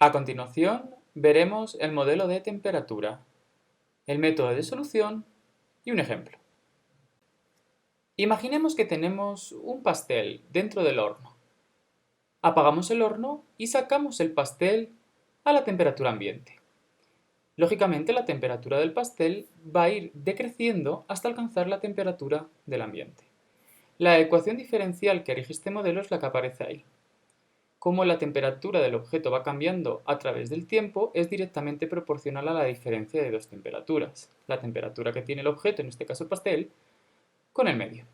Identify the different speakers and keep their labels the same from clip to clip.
Speaker 1: A continuación, veremos el modelo de temperatura, el método de solución y un ejemplo. Imaginemos que tenemos un pastel dentro del horno. Apagamos el horno y sacamos el pastel a la temperatura ambiente. Lógicamente, la temperatura del pastel va a ir decreciendo hasta alcanzar la temperatura del ambiente. La ecuación diferencial que rige este modelo es la que aparece ahí. Como la temperatura del objeto va cambiando a través del tiempo, es directamente proporcional a la diferencia de dos temperaturas. La temperatura que tiene el objeto, en este caso el pastel, con el medio.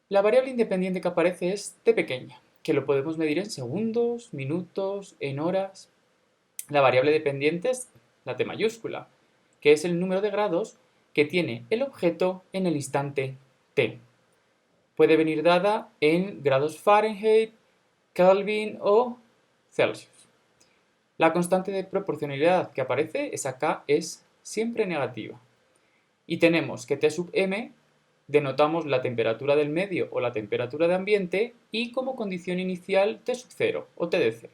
Speaker 1: La variable independiente que aparece es t pequeña, que lo podemos medir en segundos, minutos, en horas. La variable dependiente es la t mayúscula, que es el número de grados que tiene el objeto en el instante t. Puede venir dada en grados Fahrenheit, Kelvin o Celsius. La constante de proporcionalidad que aparece, esa k, es siempre negativa. Y tenemos que T sub m denotamos la temperatura del medio o la temperatura de ambiente y como condición inicial T sub 0 o T de 0.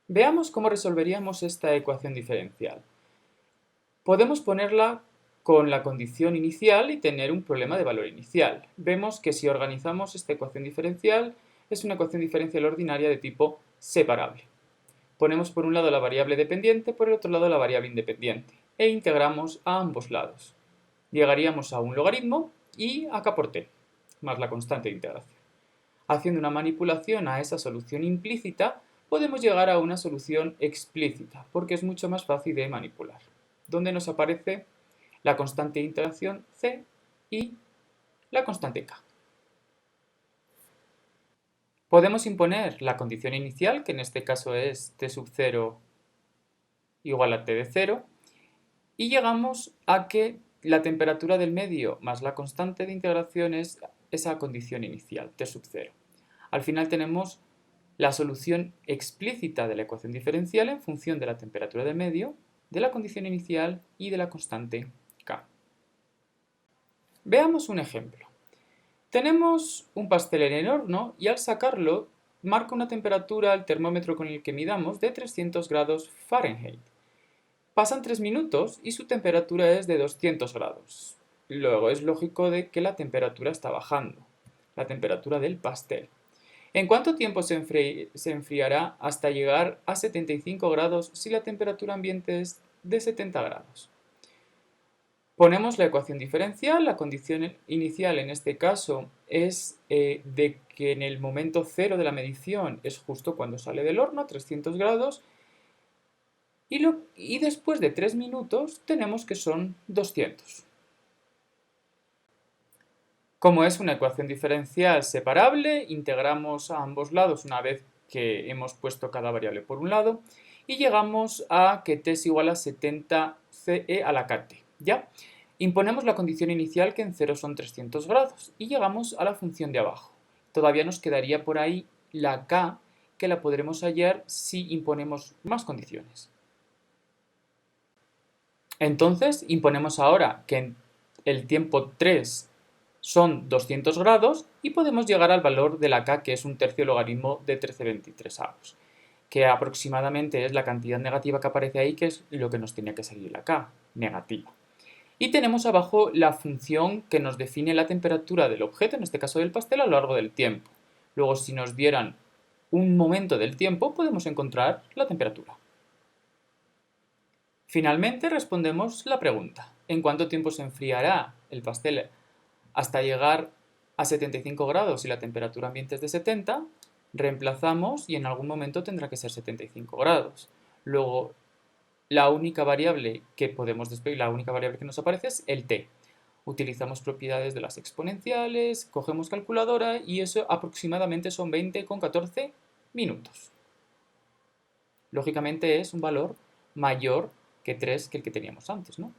Speaker 1: Veamos cómo resolveríamos esta ecuación diferencial. Podemos ponerla con la condición inicial y tener un problema de valor inicial. Vemos que si organizamos esta ecuación diferencial, es una ecuación diferencial ordinaria de tipo separable. Ponemos por un lado la variable dependiente, por el otro lado la variable independiente, e integramos a ambos lados. Llegaríamos a un logaritmo y a k por t, más la constante de integración. Haciendo una manipulación a esa solución implícita, podemos llegar a una solución explícita, porque es mucho más fácil de manipular, donde nos aparece la constante de integración c y la constante k. Podemos imponer la condición inicial, que en este caso es t sub 0 igual a t de 0, y llegamos a que la temperatura del medio más la constante de integración es esa condición inicial, t sub 0. Al final tenemos la solución explícita de la ecuación diferencial en función de la temperatura del medio, de la condición inicial y de la constante k. Veamos un ejemplo. Tenemos un pastel en el horno y al sacarlo marca una temperatura al termómetro con el que midamos de 300 grados Fahrenheit. Pasan 3 minutos y su temperatura es de 200 grados. Luego es lógico de que la temperatura está bajando, la temperatura del pastel. ¿En cuánto tiempo se enfriará hasta llegar a 75 grados si la temperatura ambiente es de 70 grados? Ponemos la ecuación diferencial, la condición inicial en este caso es de que en el momento cero de la medición es justo cuando sale del horno, a 300 grados, y después de 3 minutos tenemos que son 200. Como es una ecuación diferencial separable, integramos a ambos lados una vez que hemos puesto cada variable por un lado y llegamos a que t es igual a 70 ce a la kt. ¿Ya? Imponemos la condición inicial que en 0 son 300 grados y llegamos a la función de abajo. Todavía nos quedaría por ahí la k que la podremos hallar si imponemos más condiciones. Entonces imponemos ahora que en el tiempo 3 son 200 grados y podemos llegar al valor de la k, que es un tercio logaritmo de 13/23, que aproximadamente es la cantidad negativa que aparece ahí, que es lo que nos tenía que salir la k, negativa. Y tenemos abajo la función que nos define la temperatura del objeto, en este caso del pastel, a lo largo del tiempo. Luego, si nos dieran un momento del tiempo, podemos encontrar la temperatura. Finalmente respondemos la pregunta: ¿en cuánto tiempo se enfriará el pastel hasta llegar a 75 grados si la temperatura ambiente es de 70? Reemplazamos y en algún momento tendrá que ser 75 grados. Luego, la única variable que podemos despedir, la única variable que nos aparece es el t. Utilizamos propiedades de las exponenciales, cogemos calculadora y eso aproximadamente son 20,14 minutos. Lógicamente es un valor mayor que 3 que el que teníamos antes, ¿no?